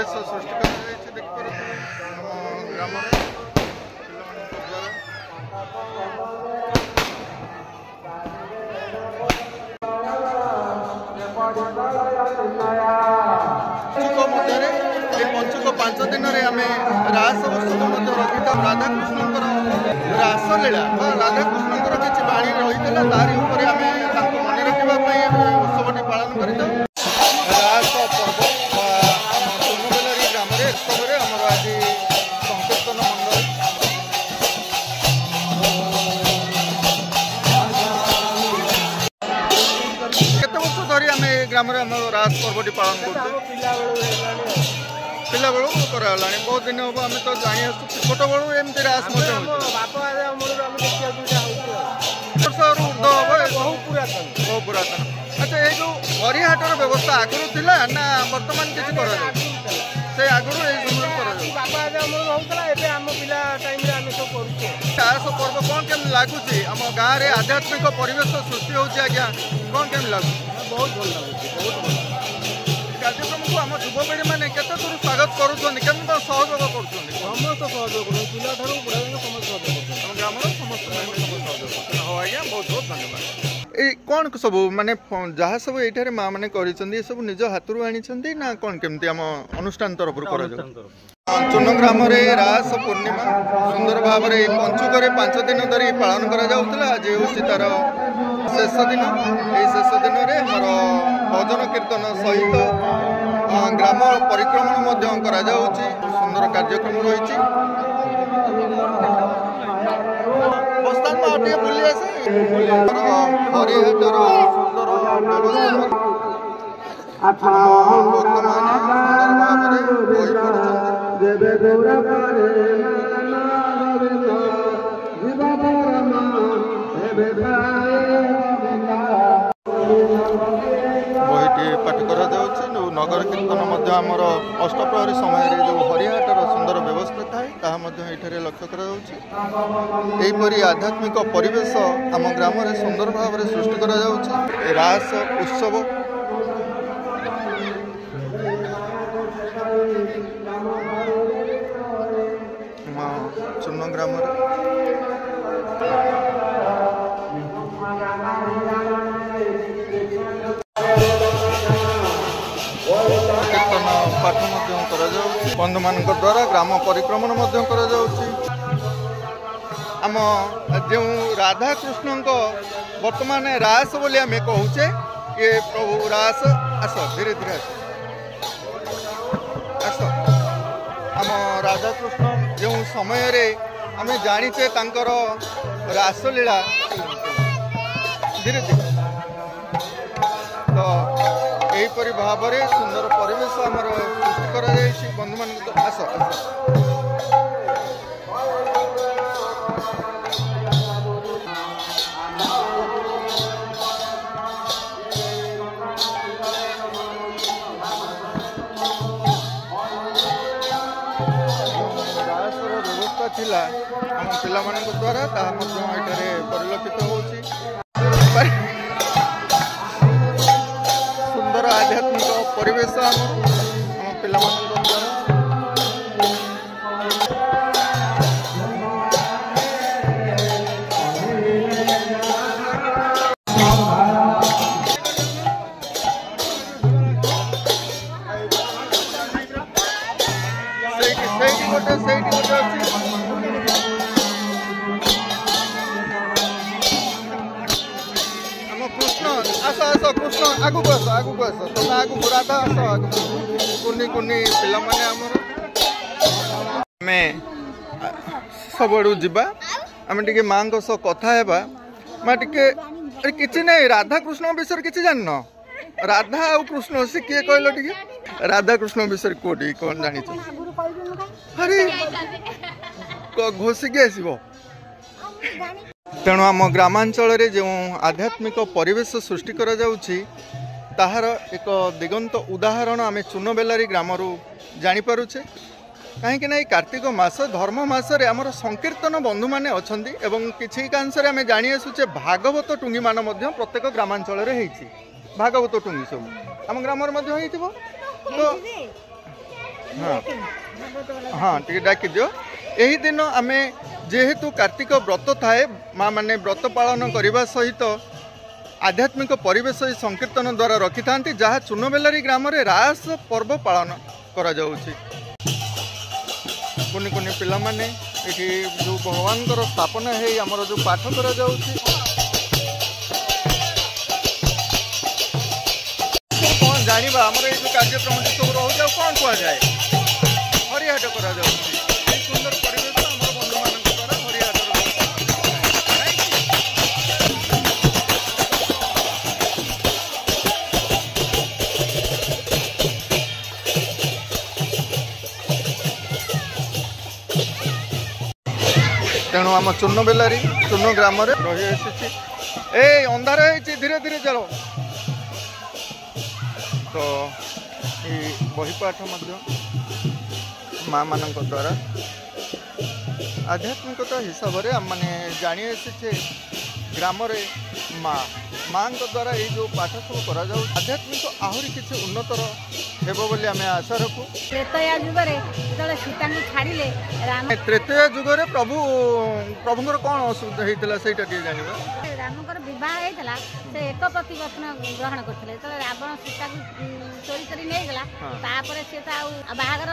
परिवेश सृष्टि कर ग्राम पंचुक 5 दिन आम रास उत्सव रखी राधाकृष्ण रास लीला राधाकृष्ण किसी बाणी रही तारी आम मन रखापी उत्सव पालन कर रास पर्व सोनबेलारी ग्राम उत्सव आमर आज संकीर्तन मंडल केते वर्ष धरी आम ग्राम रास पर्वटी पालन कर पिला बेलू कराला बहुत दिन हम आम तो जानी छोट बेलू एमती रास बहुत पुरातन। अच्छा ये जो हरिहाटर व्यवस्था आगुरी थी ना बर्तमान किसी कर आगुरी रास पर्व कौन केम लगुच आम गाँव में आध्यात्मिक परिवेश सृष्टि होज्ञा कौन केम लगुच बहुत भल लगे कार्यक्रम को आम युवपीढ़ी मैंने केते दूर स्वागत करुँच सहयोग कर समस्त सहयोग पिला बुढ़ा समस्त ग्राम समस्त सहयोग हाँ आज्ञा बहुत बहुत धन्यवाद। ये कौन सब माने जहाँ सब ये माँ मैंने सब निज हाथ आनी ना कौन केमती आम अनुष्ठान तरफ चुन ग्राम रास पूर्णिमा सुंदर भाव में पंचुक 5 दिन धरी पालन करा आज हूँ तार शेष दिन ये शेष दिन में आमर भजन कीर्तन सहित ग्राम परिक्रमण करा सुंदर कार्यक्रम रही बस्तान में बुली आसे हरिहाटर सुंदर बहीटी पाठ कर नगर कीर्तन आमर अष्टप्रहरी समय जो हरिहाटर सुंदर व्यवस्था थाए ये लक्ष्य करपरी आध्यात्मिक परिवेश आम ग्राम में सुंदर भाव में सृष्टि कर रास उत्सव चुन ग्राम पाठ बंधु मान द्वारा ग्राम परिक्रमण आम जो राधाकृष्ण वर्तमान रास बोली आम कहूचे ये प्रभु रास आस धीरे धीरे आस आम राधाकृष्ण जो समय रे आम जानीचे तांकर रासलीला धीरे धीरे तो यहीपरि भाव में सुंदर परिवेश आमर सृष्टि कर बंधु मान आस व्यवस्था थिला आम पिला द्वारा परिलक्षित होची सुंदर आध्यात्मिक परिवेश आम पिला द्वारा कृष्ण आगु आस तुम आगु राधा आस कुनी कुनी पिला माने आम सबुआड़ू जावा आम टे माँ कथा है माँ टे कि नहीं राधा कृष्ण विषय किसी जान राधा आ कृष्ण से किए कहल टे राधा कृष्ण विषय कोटी कौन जानी अरे घोषिकी आसब तेणु आम ग्रामांचल जो आध्यात्मिक परिवेश सृष्टि करा जाउछि ताहार एक दिगंत उदाहरण आम चुनबेलारी ग्राम जानी पारुछे कहीं ना कार्तिक मास धर्म मसरे आमर संकीर्तन बंधु मैंने अच्छा किसी कांश आम जानी आसुचे भागवत टुंगी मान प्रत्येक ग्रामांचल भागवत टुंगी सब आम ग्राम तो हाँ हाँ टे डाकी दियो। यही दिन आम जेहेतु कार्तिक व्रत थाए माँ मैंने व्रत पालन करने सहित आध्यात्मिक परिवेश संकीर्तन द्वारा रखि था जहाँ चुनबेलारी ग्राम रे रास पर्व पालन करा जाउछि। कुनि कुनि पिला माने एठी जो भगवान कर स्थापना है आमर जो पाठ करा जाउछि कौन जानिबा आमर ए जो कार्यक्रम सब रहो कौन कह जाए हरिहाट करा जाउछि। सुंदर परिवेश आमर बंधु मान द्वारा हरिहाट तेणु आम चुनबेलारी चुन ग्राम रही ए अंधार है धीरे धीरे चलो। तो ये बहीपाठ माँ मान द्वारा आध्यात्मिकता हिसाब से आम मैंने जानी आसीचे ग्राम माँ माँ द्वारा ये जो पाठ सब करा आध्यात्मिक आहरी किसी उन्नतर हेबो बोली आमे आशा रखू। त्रेतया जुगरे जतले सीता को छाड़िले राम त्रेतया जुगरे प्रभुଙ୍କର कौन असुविधा होता से जानवा रामकर विवाह होता से एक प्रतिवचन ग्रहण करते रावण सीता को चोरी कर नहीं गला तापर से तो बाहागर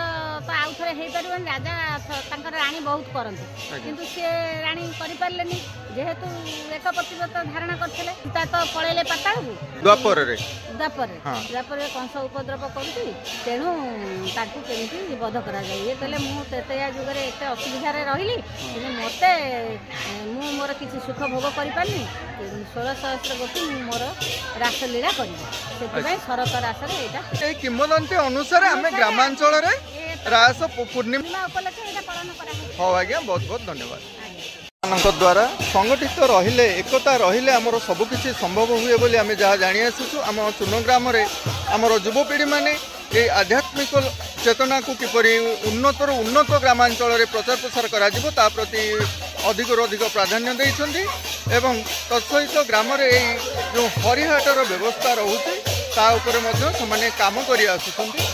तो आउ थे हो पार राजा राणी बहुत करते किंतु सी राणी कर जेहेतु एक प्रतिवचन धारणा करते सीता तो पलैले पाताल को द्वापर कंस उपद्रव कर तेणु ताकू केमी बध करा ये कहले मु त्रेतया जुगरे एत असुविधा रही मते मु मोर किसी सुख भोग कर पारनी 16 सहस्र गोटी मोर रासलीला कर शरत रासरे किंवदंती अनुसार आम ग्रामांचल रास पूर्णिमा उपलक्षे पालन करा। हाँ आज्ञा बहुत बहुत धन्यवाद। द्वारा संगठित रहिले एकता रहिले आमर सबकिछि संभव हुए बोली आम जहाँ जानी आसुचु आम चुन ग्राम आमर युवपीढ़ी माने ये आध्यात्मिक चेतना को किपरि उन्नतर उन्नत ग्रामांचल रे प्रचार प्रसार करा जिवो ता प्रति अधिक अधिक प्राधान्य देइछन्ति एवं तत्सहित ग्राम रे जो हरिहाटर व्यवस्था रहुछि ता उपरे मध्य समाने काम करि आसुछन्ति।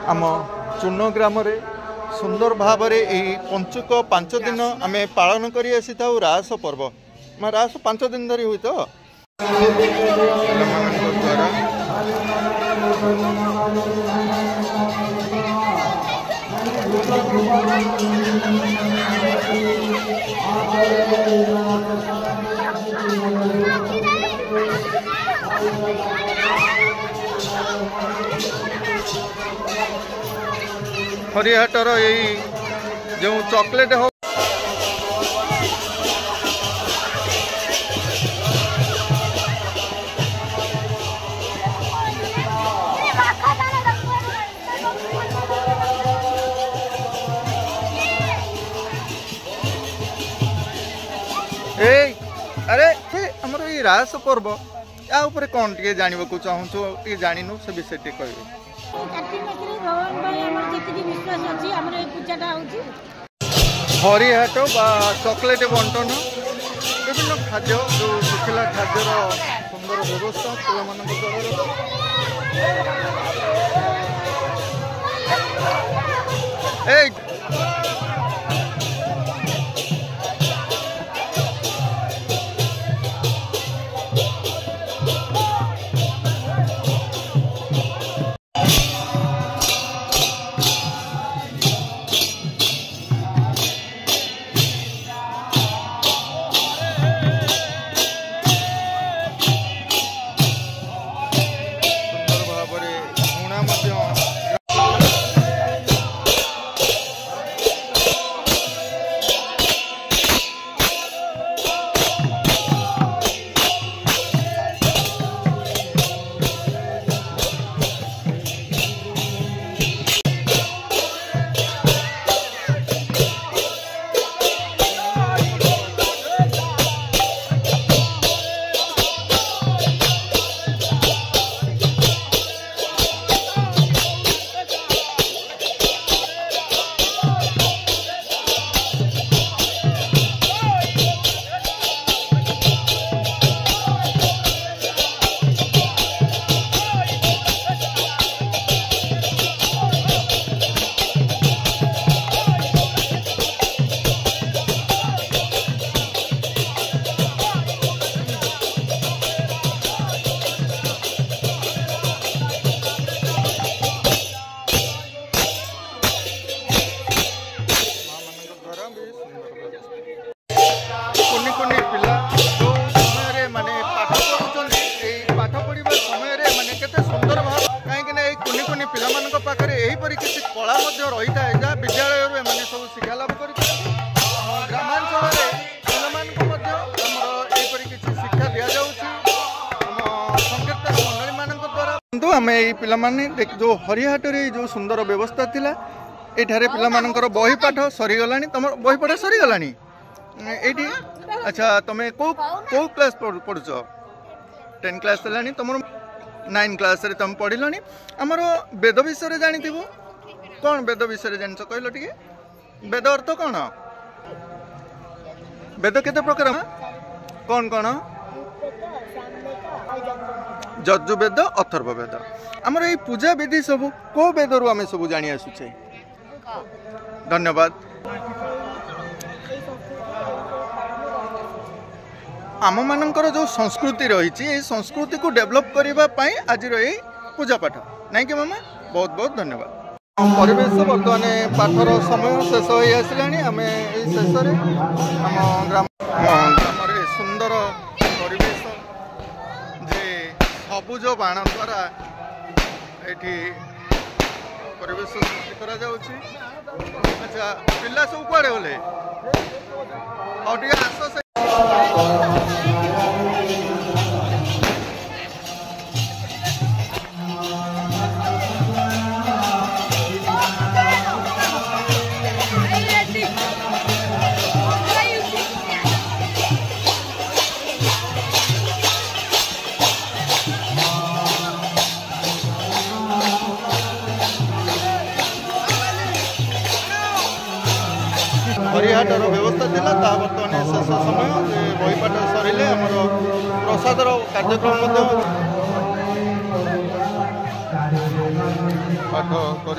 आम चुन ग्राम सुंदर भाव यही पंचुक 5 दिन आम पालन करी आसी था रास पर्व रास 5 दिन धरी हुई तो हरिहाटर यही जो चॉकलेट हो अरे हमर ये रास पर्व या ऊपर कौन टे जानवा को चाहूँ टे जानू से विषय टे कह हरिहाट बा चॉकलेट बंटन विभिन्न खाद्य जो सुखिला खाद्यर सुंदर व्यवस्था पिला शाला रही था जहाँ विद्यालय एम सब शिक्षा लाभ कर ग्रामांचल पिलापरी किसी शिक्षा दि जाऊँगी संकीर्तन मंडली मान द्वारा किंतु आम ये पिलाने जो हरिहाट जो सुंदर व्यवस्था थिला एठारे पिलामानंकर बही पाठ सरीगला तुम बही पाठ सरीगला ये अच्छा तुम्हें कौ क्लास पढ़ुच 10 क्लास है तुम 9 क्लास रे तुम पढ़िल आमर वेद विषय जानी कौन वेद विषय जान कहल टे वेद अर्थ कौन वेद केते प्रकार कौन कौन यजुर्वेद अथर्ववेद आमर ये पूजा विधि सब को वेद रु आम सब जानी आसुचे धन्यवाद आम मानकर जो संस्कृति रही संस्कृति को डेवलप करने आज ये पूजा पाठ नहीं कि मामा बहुत बहुत धन्यवाद परिवेश बर्तमान पाठर समय शेष हो आसला आम शेष आम ग्राम सुंदर परिवेश जे सबुज बाण द्वारा ये परिवेश सृष्टि करा जाउछि। अच्छा पिला सब कुआड़े गले और टिके आस हरिहाटर व्यवस्था थिला ता बर्तमान शेष समय बही पाठ सरिले आमर प्रसादर कार्यक्रम पाठ कर